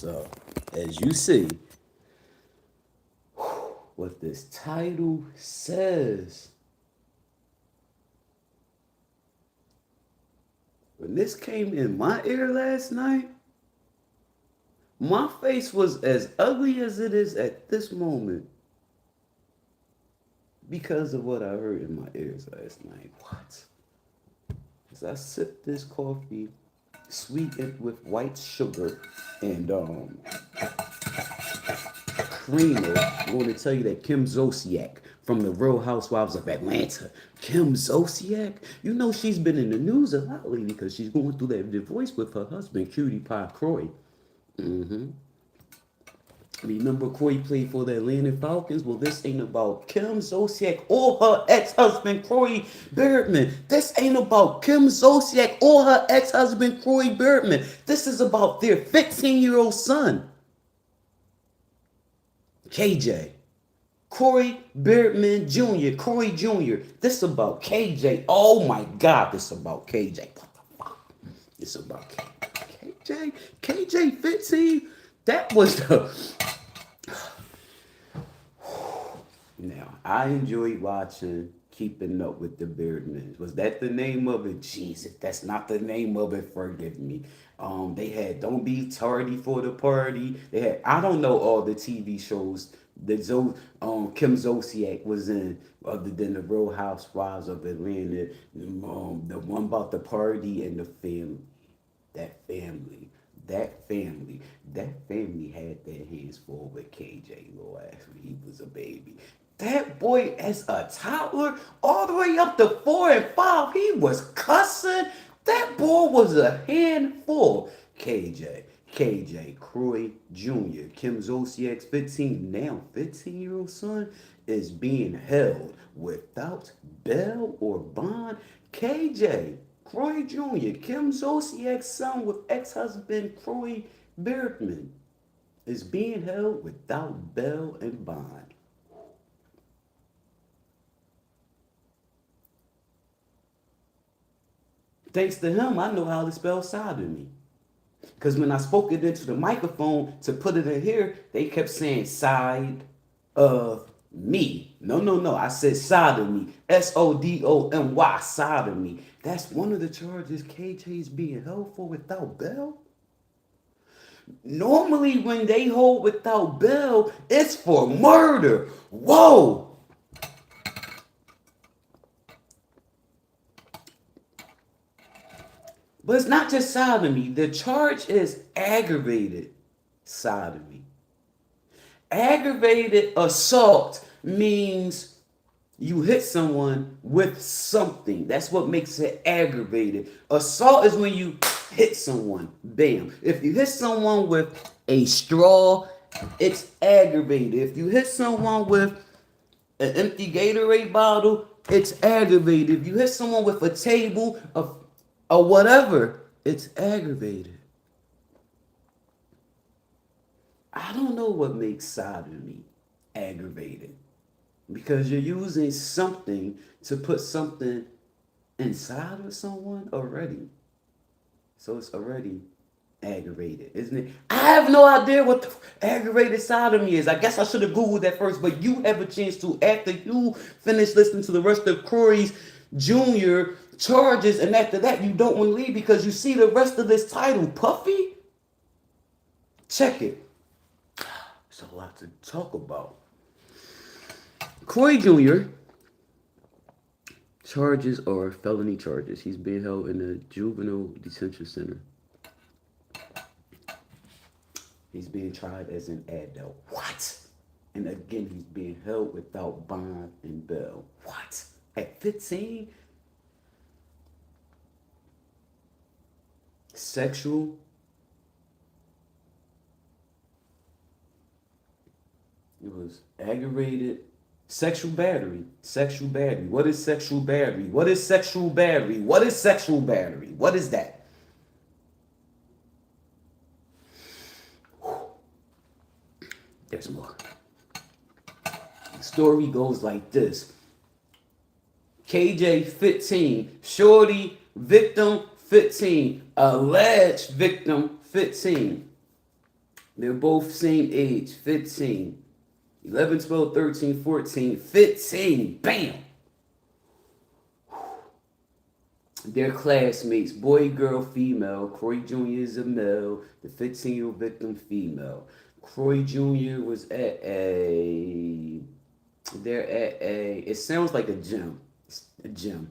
So, as you see, what this title says, when this came in my ear last night, my face was as ugly as it is at this moment because of what I heard in my ears last night. What? As I sip this coffee, sweetened with white sugar and creamer, I'm going to tell you that Kim Zolciak from the Real Housewives of Atlanta, Kim Zolciak, you know she's been in the news a lot lately because she's going through that divorce with her husband, Cutie Pie Croy. Remember Croy played for the Atlanta Falcons? Well, this ain't about Kim Zolciak or her ex-husband, Croy Birdman. This ain't about Kim Zolciak or her ex-husband, Croy Birdman. This is about their 15-year-old son, KJ. Corey Birdman Jr., Corey Jr. This about KJ. Oh my God, this about KJ. What the fuck? It's about KJ. KJ 15. That was the. Now, I enjoyed watching Keeping Up with the Birdmans. Was that the name of it? Jesus, that's not the name of it. Forgive me. They had Don't Be Tardy for the Party. They had, I don't know all the TV shows that Kim Zolciak was in, other than the Real Housewives of Atlanta, the one about the party and the family. That family. That family had their hands full with KJ Lord after he was a baby. That boy, as a toddler, all the way up to 4 and 5, he was cussing. That boy was a handful. KJ Croy Jr., Kim Zolciak's 15-year-old son, is being held without bail or bond. KJ Croy Jr., Kim Zolciak's son with ex-husband Croy Birdman, is being held without bail and bond. Thanks to him, I know how to spell sodomy. Because when I spoke it into the microphone to put it in here, they kept saying side of me. No. I said sodomy. Sodomy. Sodomy. That's one of the charges KJ is being held for without bail. Normally, when they hold without bail, it's for murder. Whoa! But it's not just sodomy. The charge is aggravated sodomy. Aggravated assault means you hit someone with something. That's what makes it aggravated. Assault is when you hit someone. Bam. If you hit someone with a straw, it's aggravated. If you hit someone with an empty Gatorade bottle, it's aggravated. If you hit someone with a table, or whatever, it's aggravated. I don't know what makes sodomy aggravated. Because you're using something to put something inside of someone already. So it's already aggravated, isn't it? I have no idea what the aggravated sodomy is. I guess I should have Googled that first, but you have a chance to after you finish listening to the rest of Corey's Jr. charges, and after that you don't want to leave because you see the rest of this title, Puffy. Check it. There's a lot to talk about. Corey Jr. charges are felony charges. He's being held in a juvenile detention center. He's being tried as an adult. What? And again, he's being held without bond and bail. What? At 15? Sexual. It was aggravated sexual battery. Sexual battery. What is sexual battery? What is sexual battery? What is sexual battery? What is that? There's more. The story goes like this. KJ 15, shorty, victim 15, alleged victim 15. They're both same age, 15. 11, 12, 13, 14, 15. Bam! They're classmates, boy, girl, female. Croy Jr. is a male, the 15-year-old victim, female. Croy Jr. was at they're at it sounds like a gym. A gym.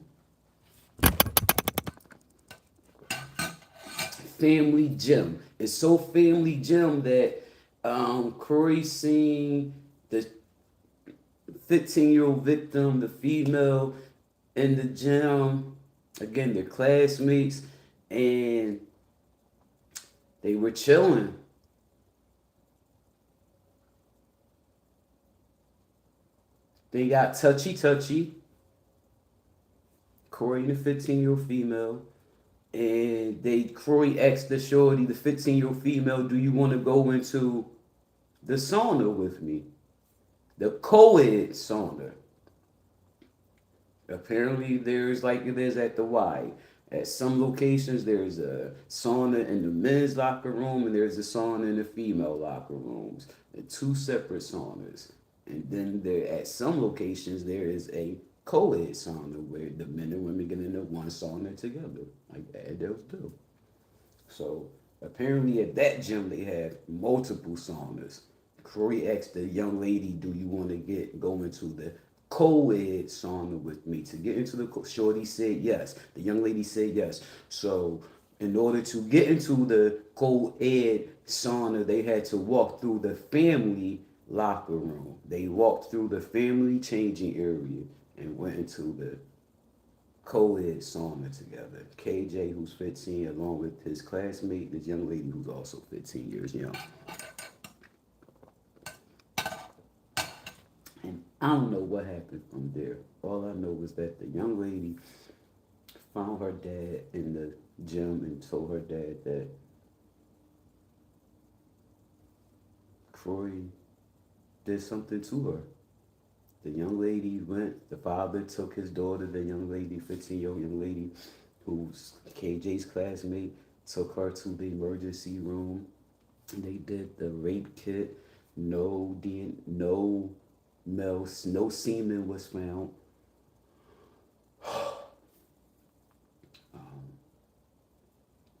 Family gym. It's so family gym that Corey seen the 15-year-old victim, the female, in the gym. Again, they're classmates, and they were chilling. They got touchy. Corey and the 15-year-old female. And Corey asked the shorty, the 15-year-old female, do you want to go into the sauna with me? The co-ed sauna. Apparently, there's like it is at the Y. At some locations, there's a sauna in the men's locker room, and there's a sauna in the female locker rooms. They're two separate saunas. And then there, at some locations, there is a co-ed sauna where the men and women get into one sauna together, like adults do. So apparently, at that gym, they have multiple saunas. Corey asked the young lady, "Do you want to go into the co-ed sauna with me to get into the shorty said yes. The young lady said yes. So in order to get into the co-ed sauna, they had to walk through the family locker room. They walked through the family changing area and went into the co-ed sauna together. KJ, who's 15, along with his classmate, this young lady who's also 15 years young. And I don't know what happened from there. All I know is that the young lady found her dad in the gym and told her dad that Troy did something to her. The young lady went, the father took his daughter, the young lady, 15-year-old young lady, who's KJ's classmate, took her to the emergency room. They did the rape kit. No DNA, no semen was found.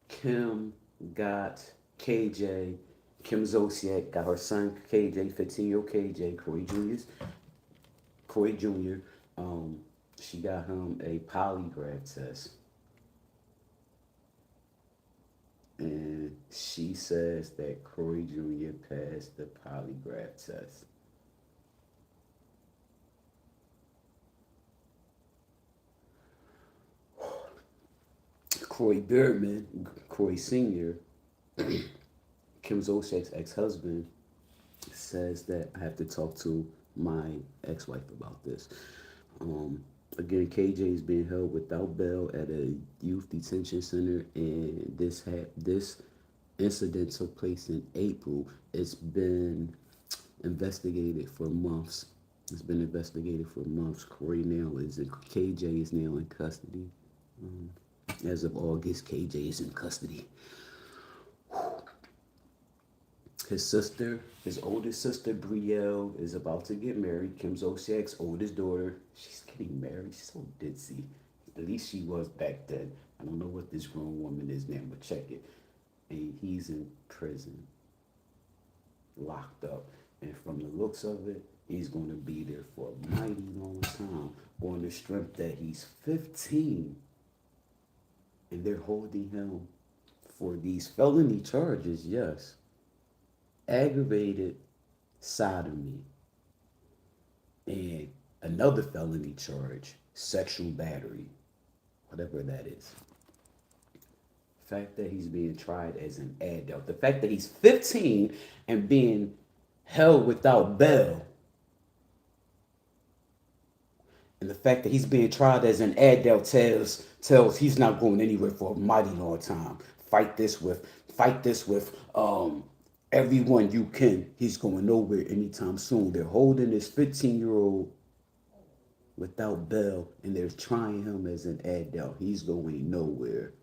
Kim got KJ, Kim Zosiak got her son KJ, 15-year-old KJ, Corey Jr. She got him a polygraph test. And she says that Corey Jr. passed the polygraph test. Corey Birdman, Corey Sr., Kim Zolciak's ex-husband, says that I have to talk to my ex-wife about this. Again, KJ is being held without bail at a youth detention center, and this incident took place in April. It's been investigated for months. Corey now KJ is now in custody. As of August, KJ is in custody. His oldest sister, Brielle, is about to get married. Kim Zolciak's oldest daughter. She's getting married. She's so ditzy. At least she was back then. I don't know what this grown woman is now, but check it. And he's in prison, locked up. And from the looks of it, he's going to be there for a mighty long time on the strength that he's 15. And they're holding him for these felony charges, yes. Aggravated sodomy, and another felony charge, sexual battery, whatever that is. The fact that he's being tried as an adult, the fact that he's 15 and being held without bail, and the fact that he's being tried as an adult tells he's not going anywhere for a mighty long time. Fight this with everyone you can. He's going nowhere anytime soon. They're holding this 15-year-old without bail, and they're trying him as an adult. He's going nowhere.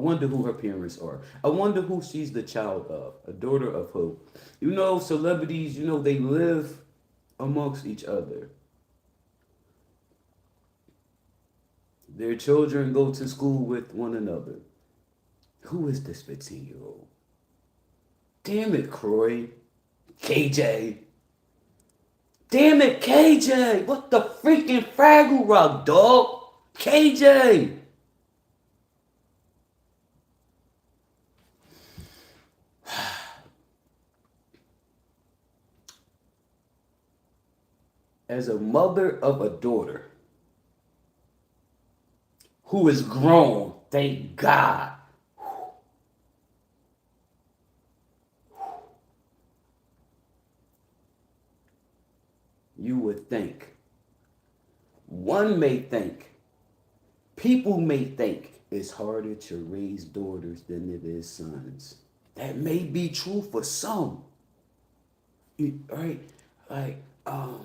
wonder who her parents are. I wonder who she's the child of. A daughter of who? You know, celebrities, you know, they live amongst each other. Their children go to school with one another. Who is this 15-year-old? Damn it, Croy. KJ. Damn it, KJ. What the freaking Fraggle Rock, dog? KJ. As a mother of a daughter who is grown, thank God. You would think, one may think, people may think it's harder to raise daughters than it is sons. That may be true for some. Right? Like, I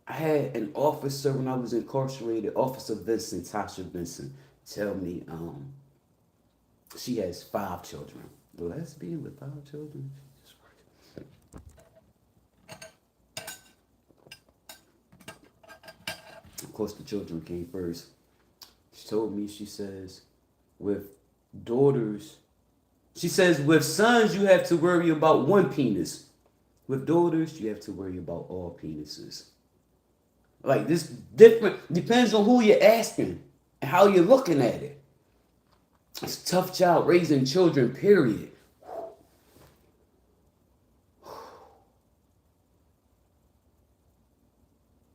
had an officer when I was incarcerated, Officer Vincent, Tasha Vincent, tell me she has 5 children. The lesbian with 5 children? Jesus Christ. Of course, the children came first. She told me, she says, with daughters, she says, with sons, you have to worry about one penis. With daughters, you have to worry about all penises. Like, this different, depends on who you're asking and how you're looking at it. It's a tough job raising children, period.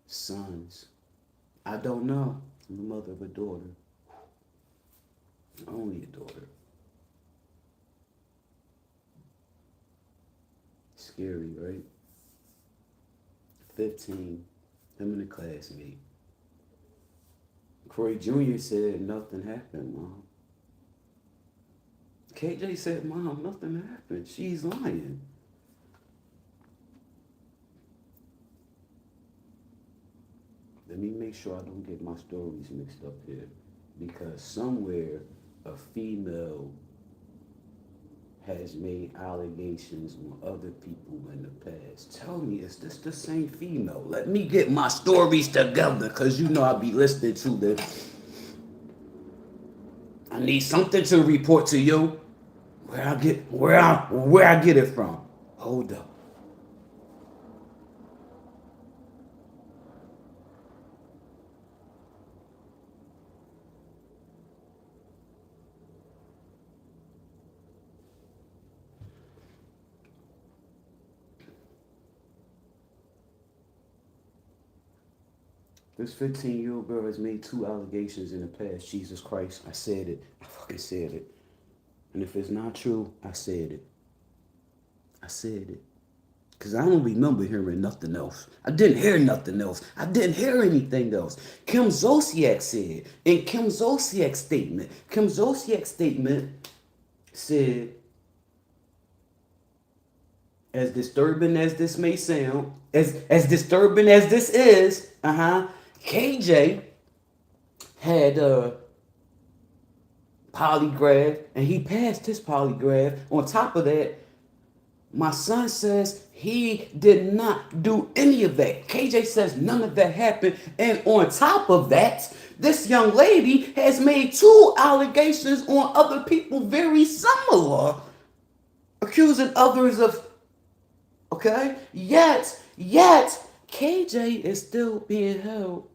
Sons. I don't know. I'm the mother of a daughter. Only a daughter. Scary, right? 15. Him and a classmate. Corey Jr. said nothing happened, Mom. KJ said, Mom, nothing happened. She's lying. Let me make sure I don't get my stories mixed up here. Because somewhere a female has made allegations on other people in the past. Tell me, is this the same female? Let me get my stories together, because you know I'll be listening to this. I need something to report to you. Where I get it from. Hold up. This 15-year-old girl has made 2 allegations in the past. Jesus Christ, I said it. I fucking said it. And if it's not true, I said it. I said it. Because I don't remember hearing nothing else. I didn't hear nothing else. I didn't hear anything else. Kim Zolciak said, in Kim Zolciak's statement said, as disturbing as this may sound, as disturbing as this is, KJ had a polygraph and he passed his polygraph. On top of that, my son says he did not do any of that. KJ says none of that happened. And on top of that, this young lady has made 2 allegations on other people very similar, accusing others of, okay? Yet, KJ is still being held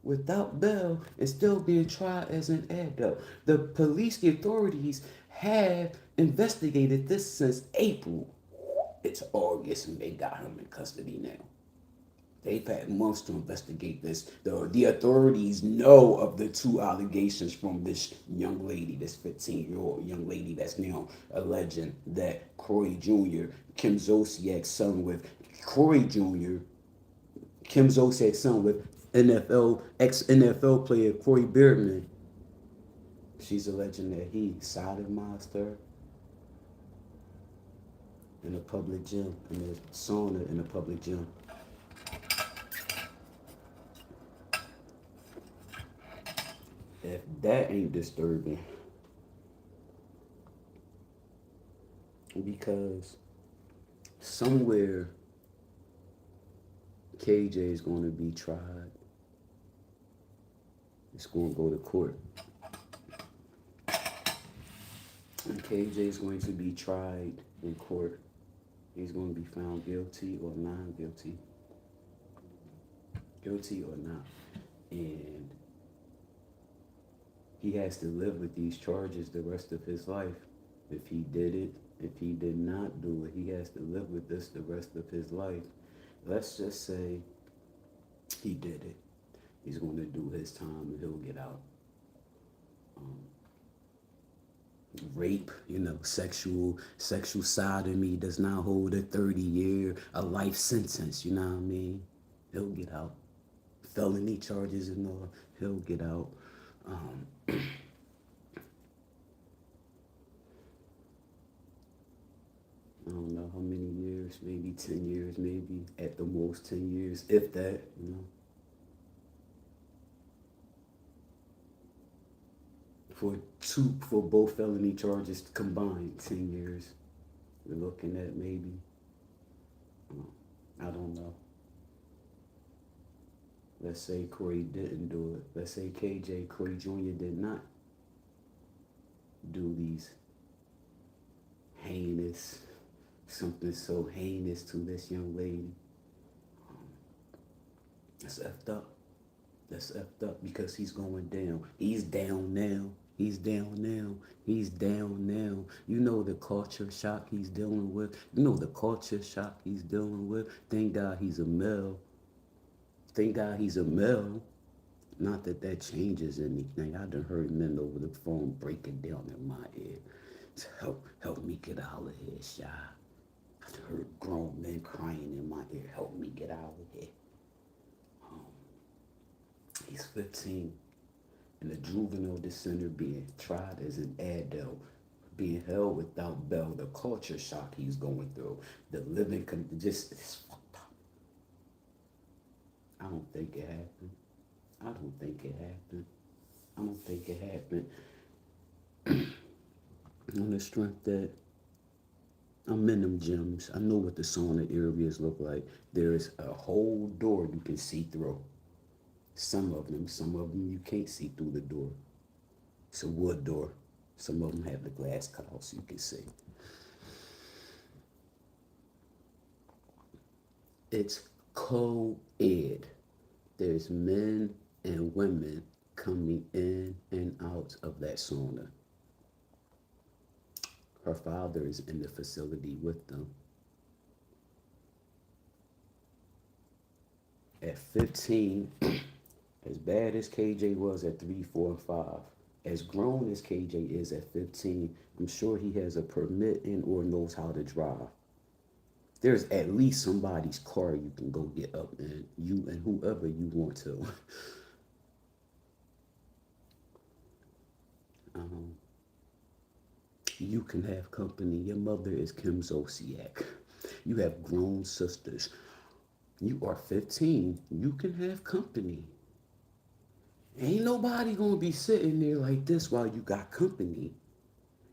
without bail and still being tried as an adult. The police, the authorities have investigated this since April. It's August and they got him in custody now. They've had months to investigate this. The authorities know of the 2 allegations from this young lady, this 15-year-old young lady that's now alleging that Corey Jr., Kim Zolciak's son with Corey Jr., Kim Zolciak's son with ex-NFL player Corey Beardman. She's alleging that he sodomized her in a public gym, in a sauna in a public gym. If that ain't disturbing, because somewhere KJ is going to be tried. It's going to go to court. And KJ is going to be tried in court. He's going to be found guilty or non guilty. Guilty or not. And he has to live with these charges the rest of his life. If he did it, if he did not do it, he has to live with this the rest of his life. Let's just say he did it. He's going to do his time and he'll get out. Rape, sexual sodomy does not hold a 30-year, a life sentence, you know what I mean? He'll get out. Felony charges and all, he'll get out. I don't know how many years, maybe 10 years, maybe at the most 10 years, if that. For both felony charges combined, 10 years. We're looking at maybe, I don't know. Let's say Corey didn't do it. Let's say Corey Jr. did not do these something so heinous to this young lady. That's effed up. That's effed up because he's going down. He's down now. He's down now. He's down now. You know the culture shock he's dealing with. Thank God he's a male. Not that that changes anything. I done heard men over the phone breaking down in my ear. Help me get out of here, Shy. I done heard grown men crying in my ear. Help me get out of here. He's 15. In a juvenile center being tried as an adult, being held without bail, the culture shock he's going through, the living just it's fucked up. I don't think it happened. On the strength that I'm in them gyms, I know what the sauna areas look like. There is a whole door you can see through. Some of them you can't see through the door. It's a wood door. Some of them have the glass cut off so you can see. It's co-ed. There's men and women coming in and out of that sauna. Her father is in the facility with them. At 15, as bad as KJ was at 3, 4, and 5, as grown as KJ is at 15, I'm sure he has a permit and or knows how to drive. There's at least somebody's car you can go get up in, you and whoever you want to. You can have company. Your mother is Kim Zolciak. You have grown sisters. You are 15. You can have company. Ain't nobody gonna be sitting there like this while you got company.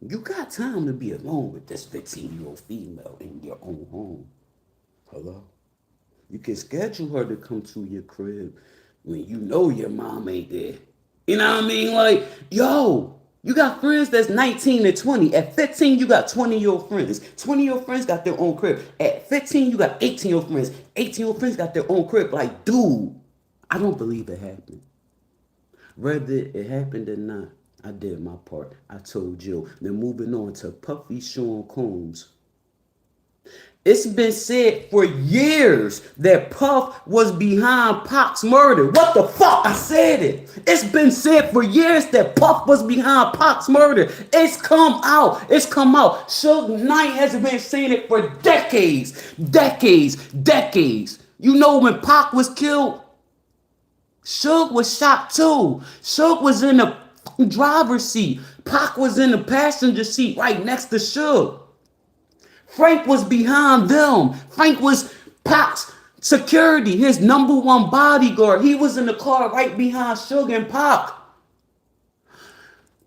You got time to be alone with this 15-year-old female in your own home. Hello? You can schedule her to come to your crib when you know your mom ain't there. You know what I mean? Like, yo, you got friends that's 19 and 20. At 15, you got 20-year-old friends. 20-year-old friends got their own crib. At 15, you got 18-year-old friends. 18-year-old friends got their own crib. Like, dude, I don't believe it happened. Whether it happened or not, I did my part. I told you. Then moving on to Puffy Sean Combs. It's been said for years that Puff was behind Pac's murder. What the fuck? I said it. It's been said for years that Puff was behind Pac's murder. It's come out. Suge Knight has been saying it for decades. You know when Pac was killed, Suge was shot too. Suge was in the driver's seat. Pac was in the passenger seat right next to Suge. Frank was behind them. Frank was Pac's security, his number one bodyguard. He was in the car right behind Suge and Pac.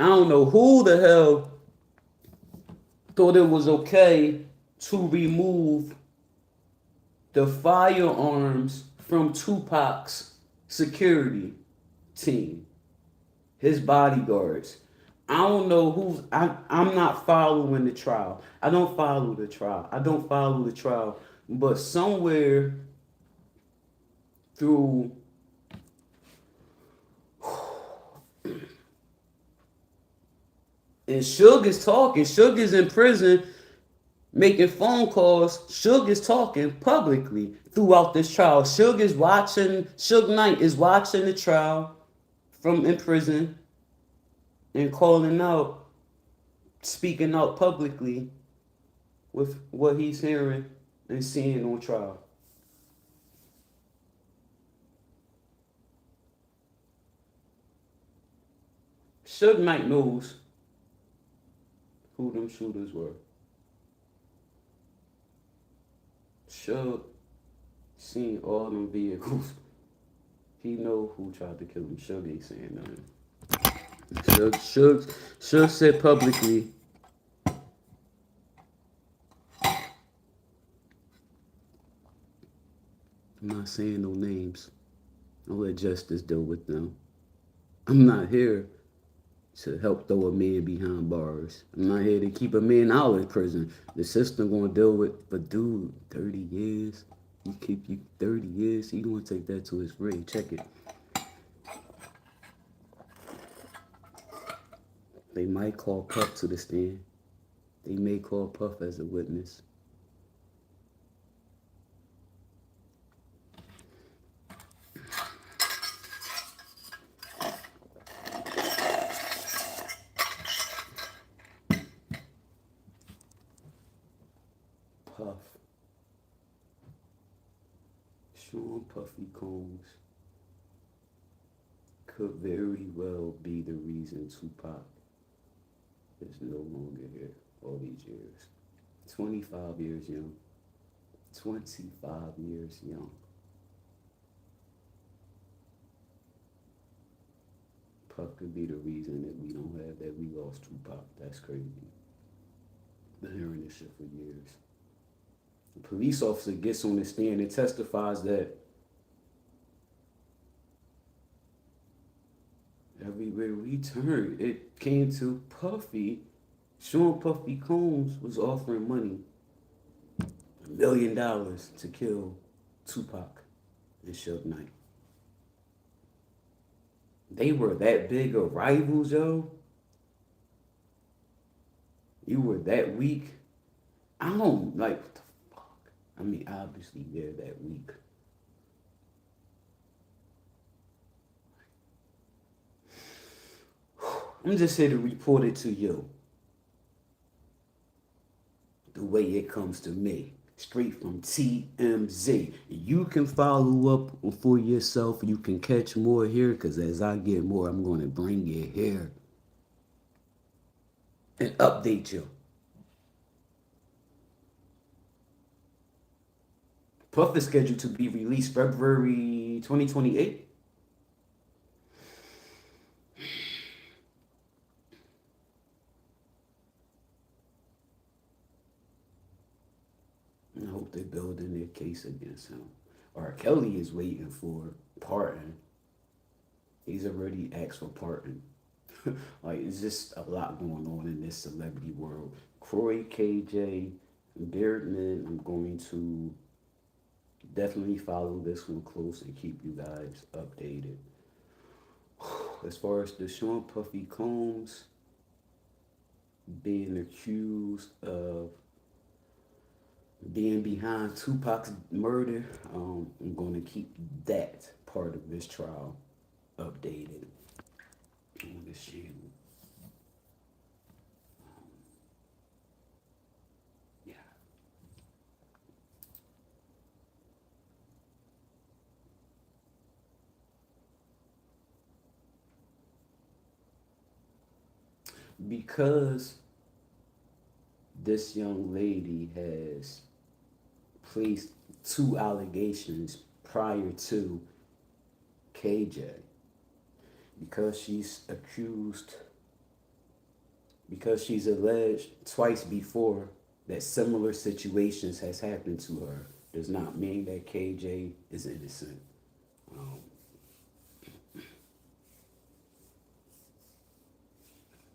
I don't know who the hell thought it was okay to remove the firearms from Tupac's security team, his bodyguards. I don't know who's. I'm not following the trial. I don't follow the trial. I don't follow the trial. But somewhere through, and Suge is talking. Suge is in prison making phone calls. Suge is talking publicly throughout this trial. Suge is watching. Suge Knight is watching the trial from in prison and calling out, speaking out publicly with what he's hearing and seeing on trial. Suge Knight knows who them shooters were. Suge seen all them vehicles. He know who tried to kill him. Suge ain't saying nothing. Suge said publicly, I'm not saying no names. I'll let justice deal with them. I'm not here to help throw a man behind bars. I'm not here to keep a man out of prison. The system gonna deal with, but dude, 30 years. You keep you 30 years, he gonna take that to his grave. Check it. They might call Puff to the stand. They may call Puff as a witness. Puff. Sean Puffy Combs could very well be the reason Tupac is no longer here all these years. 25 years young. 25 years young. Puff could be the reason that we don't have, that we lost Tupac. That's crazy. Been hearing this shit for years. The police officer gets on the stand and testifies that everywhere we turned, it came to Puffy. Sean Puffy Combs was offering money, $1 million to kill Tupac and Suge Knight. They were that big of rivals, yo. You were that weak. I don't like, what the fuck? I mean, obviously they're that weak. I'm just here to report it to you the way it comes to me, straight from TMZ. You can follow up for yourself. You can catch more here, because as I get more, I'm going to bring it here and update you. Puff is scheduled to be released February 2028. I hope they're building their case against him. R. Kelly is waiting for pardon. He's already asked for pardon. Like, it's just a lot going on in this celebrity world. Croy, KJ, Beardman, I'm going to definitely follow this one close and keep you guys updated. As far as the Sean Puffy Combs being accused of being behind Tupac's murder, I'm going to keep that part of this trial updated on this channel. Yeah. Because this young lady has placed 2 allegations prior to KJ, because she's accused because she's alleged twice before that similar situations has happened to her does not mean that KJ is innocent. Um,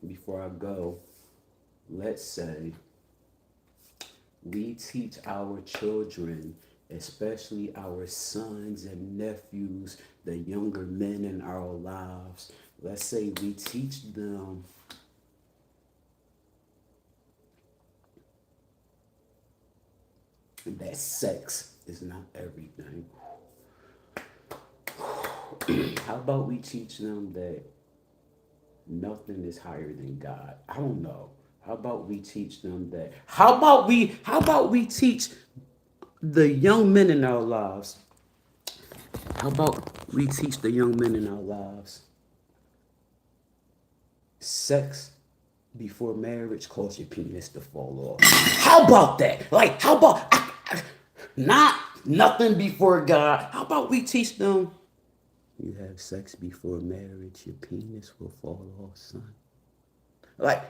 Before I go, let's say we teach our children, especially our sons and nephews, the younger men in our lives. Let's say we teach them that sex is not everything. How about we teach them that nothing is higher than God? I don't know. How about we teach them that? How about we teach the young men in our lives? How about we teach the young men in our lives sex before marriage causes your penis to fall off? How about that? Like, how about not nothing before God? How about we teach them you have sex before marriage, your penis will fall off, son? Like,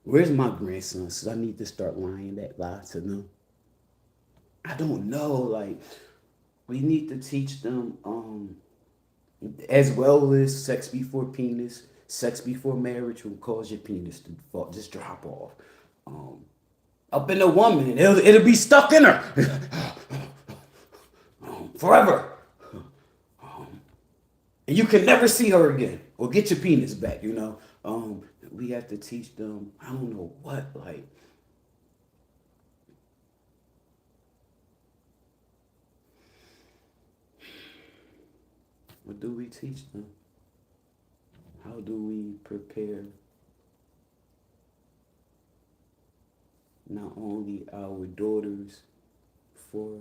where's my grandsons? I need to start lying that lie to them. I don't know. Like, we need to teach them as well as sex before penis, sex before marriage will cause your penis to fall, just drop off. Um, Up in a woman, and it'll be stuck in her forever. And you can never see her again or get your penis back, you know. We have to teach them, I don't know what, like, what do we teach them? How do we prepare not only our daughters for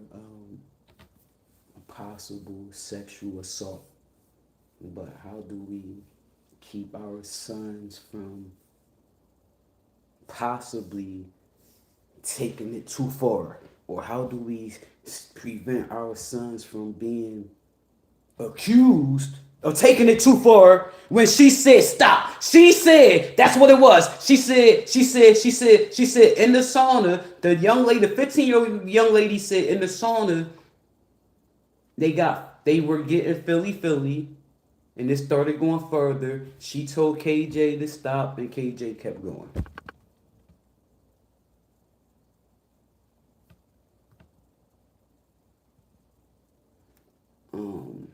a possible sexual assault, but how do we keep our sons from possibly taking it too far? Or how do we prevent our sons from being accused of taking it too far when she said stop? She said that's what it was. She said in the sauna, the young lady, the 15-year-old young lady said in the sauna, they were getting Philly, and it started going further. She told KJ to stop, and KJ kept going. Um,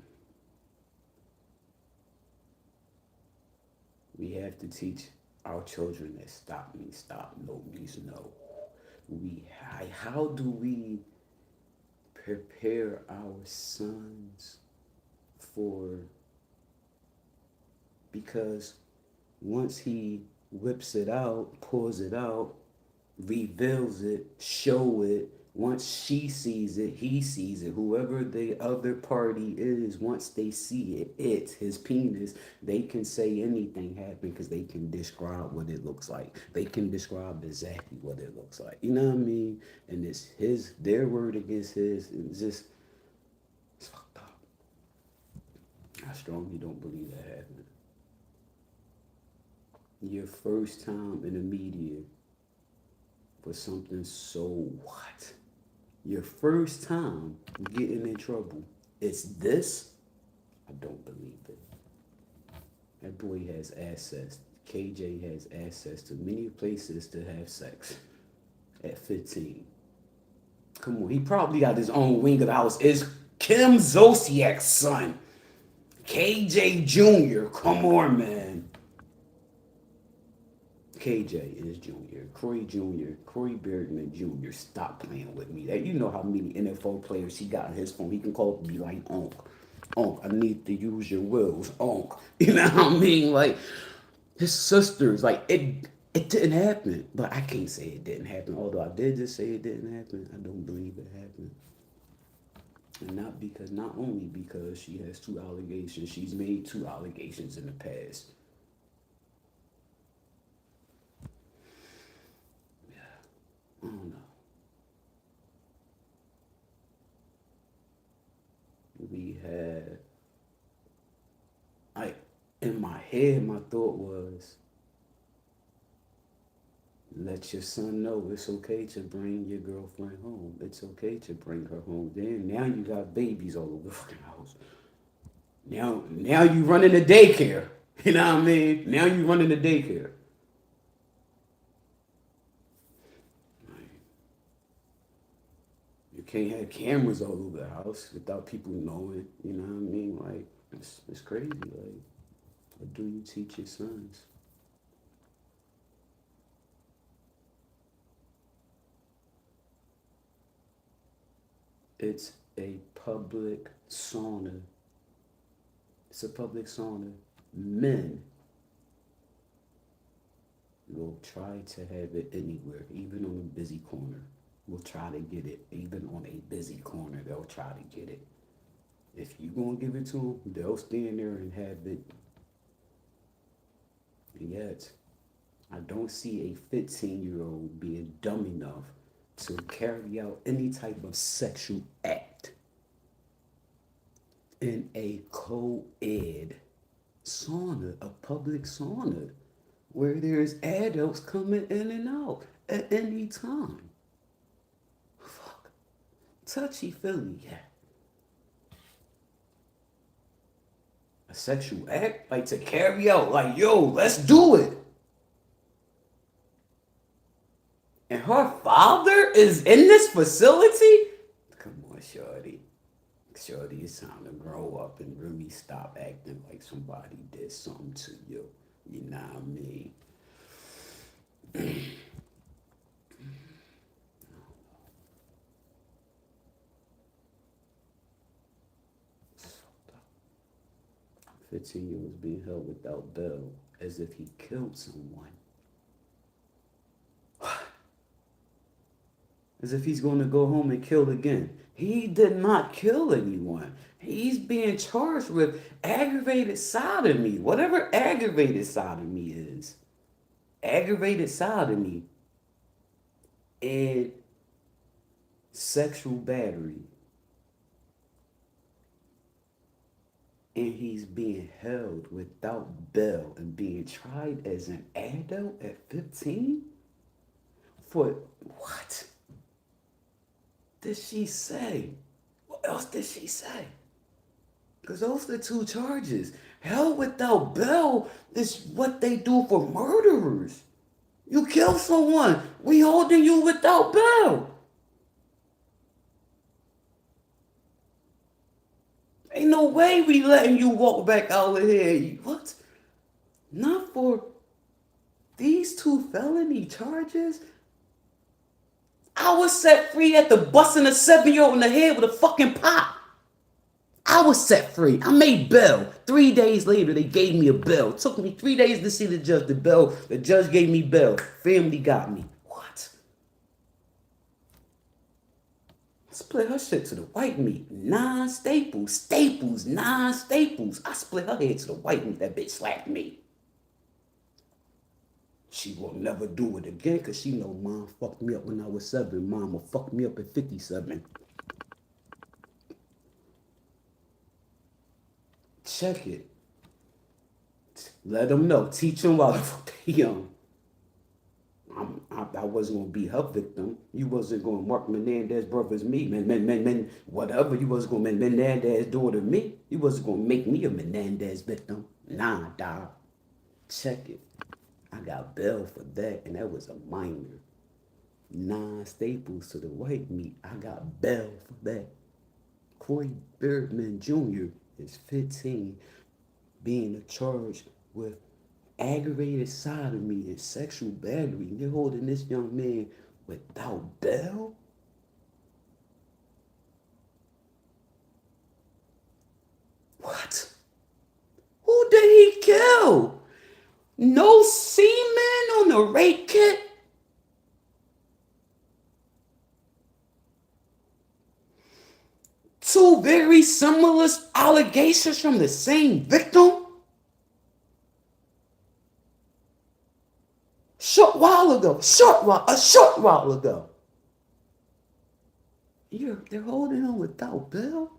we have to teach our children that stop means stop, no means no. How do we prepare our sons for, because once he whips it out, pulls it out, reveals it, show it. Once she sees it, he sees it. Whoever the other party is, once they see it, it's his penis. They can say anything happened because they can describe what it looks like. They can describe exactly what it looks like. You know what I mean? And it's their word against his. It's fucked up. I strongly don't believe that happened. Your first time in the media for something so what? Your first time getting in trouble. It's this? I don't believe it. That boy has access. KJ has access to many places to have sex at 15. Come on, he probably got his own wing of the house. It's Kim Zolciak's son. KJ Jr. Come on, man. KJ is Jr. Corey Jr. Corey Bergman Jr. Stop playing with me. That you know how many NFL players he got on his phone. He can call up and be like, Unc, Unc, I need to use your wills, Unc. You know what I mean? Like his sisters, like it didn't happen. But I can't say it didn't happen. Although I did just say it didn't happen. I don't believe it happened. And not only because she has two allegations, she's made two allegations in the past. I don't know. We had, I, in my head, my thought was, Let your son know it's okay to bring your girlfriend home. It's okay to bring her home. Then now you got babies all over the fucking house. Now you running the daycare. You know what I mean? Now you running the daycare. You can't have cameras all over the house without people knowing. You know what I mean? Like it's crazy. Like what do you teach your sons? It's a public sauna. It's a public sauna. Men will try to have it anywhere, even on a busy corner. Will try to get it, even on a busy corner. They'll try to get it. If you gonna give it to them, they'll stand there and have it. Yet, I don't see a 15-year-old being dumb enough to carry out any type of sexual act in a co-ed sauna, a public sauna, where there's adults coming in and out at any time. Fuck. Touchy feely, yeah. A sexual act, like to carry out, like, yo, let's do it. And her father is in this facility? Come on, Shorty. Shorty, it's time to grow up and really stop acting like somebody did something to you. You know what I mean? It's fucked up. 15-year-olds being held without bail as if he killed someone. As if he's going to go home and kill again. He did not kill anyone. He's being charged with aggravated sodomy, whatever aggravated sodomy is. Aggravated sodomy and sexual battery. And he's being held without bail and being tried as an adult at 15? For what did she say? What else did she say? Because those are the two charges. Held without bail is what they do for murderers. You kill someone, we holding you without bail. Ain't no way we letting you walk back out of here. What? Not for these two felony charges? I was set free after busting a 7-year-old in the head with a fucking pot. I was set free. I made bail. 3 days later, they gave me a bail. It took me 3 days to see the judge. The judge gave me bail. Family got me. What? Split her shit to the white meat. 9 staples. Staples. 9 staples. I split her head to the white meat. That bitch slapped me. She will never do it again because she know mom fucked me up when I was 7. Mom will fuck me up at 57. Check it. Let them know. Teach them while they young. I wasn't going to be her victim. You wasn't going to Mark Menendez brothers me. Whatever. You wasn't going to Menendez daughter me. You wasn't going to make me a Menendez victim. Nah, dog. Check it. I got bail for that, and that was a minor. 9 staples to the white meat. I got bail for that. Corey Birdman Jr. is 15, being charged with aggravated sodomy and sexual battery. And you're holding this young man without bail? What? Who did he kill? No semen on the rape kit? Two very similar allegations from the same victim? A short while ago. They're holding him without bail?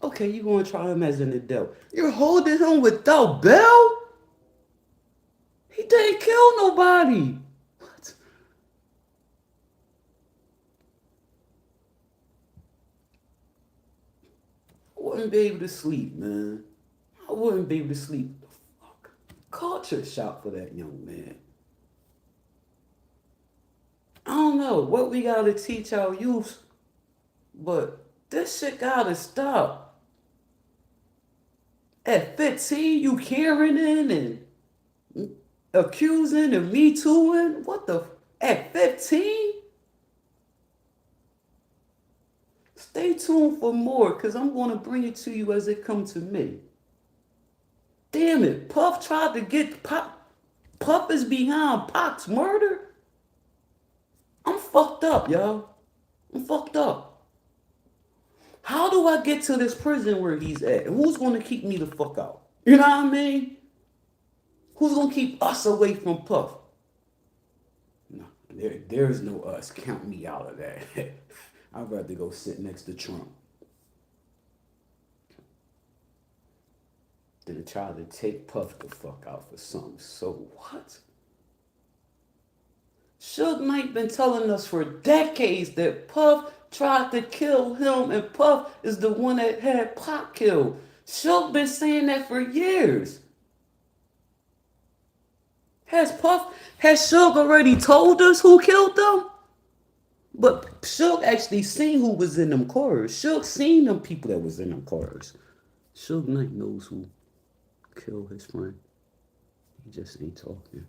Okay, you're going to try him as an adult. You're holding him without bail? He didn't kill nobody. What? I wouldn't be able to sleep, man. I wouldn't be able to sleep. What the fuck? Culture shock for that young man. I don't know what we gotta teach our youth, but this shit gotta stop. At 15, you carrying and accusing and me tooing? What the? At 15? Stay tuned for more, because I'm going to bring it to you as it comes to me. Damn it, Puff tried to get Pop. Puff is behind Pac's murder? I'm fucked up, yo. I'm fucked up. How do I get to this prison where he's at? And who's going to keep me the fuck out? You know what I mean? Who's going to keep us away from Puff? No, there's no us. Count me out of that. I'd rather go sit next to Trump than try to take Puff the fuck out for something. So what? Suge Knight been telling us for decades that Puff tried to kill him and Puff is the one that had Pac killed. Suge been saying that for years. Has Suge already told us who killed them? But Suge actually seen who was in them cars. Suge seen them people that was in them cars. Suge Knight knows who killed his friend. He just ain't talking.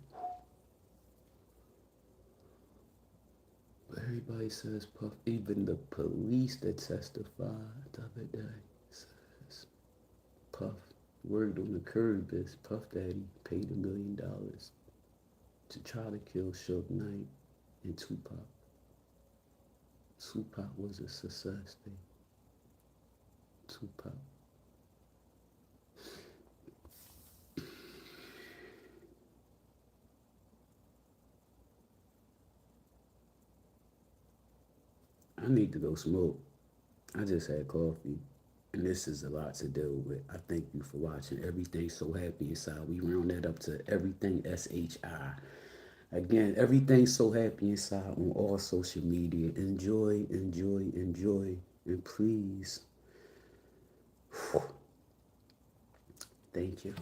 But everybody says Puff, even the police that testified the other day says Puff, word on the curb is Puff Daddy paid $1 million to try to kill Suge Knight and Tupac. Tupac was a success thing. Tupac. I need to go smoke. I just had coffee. And this is a lot to deal with. I thank you for watching Everything So Happy Inside. We round that up to Everything SHI. Again, Everything So Happy Inside on all social media. Enjoy, enjoy, enjoy. And please, thank you.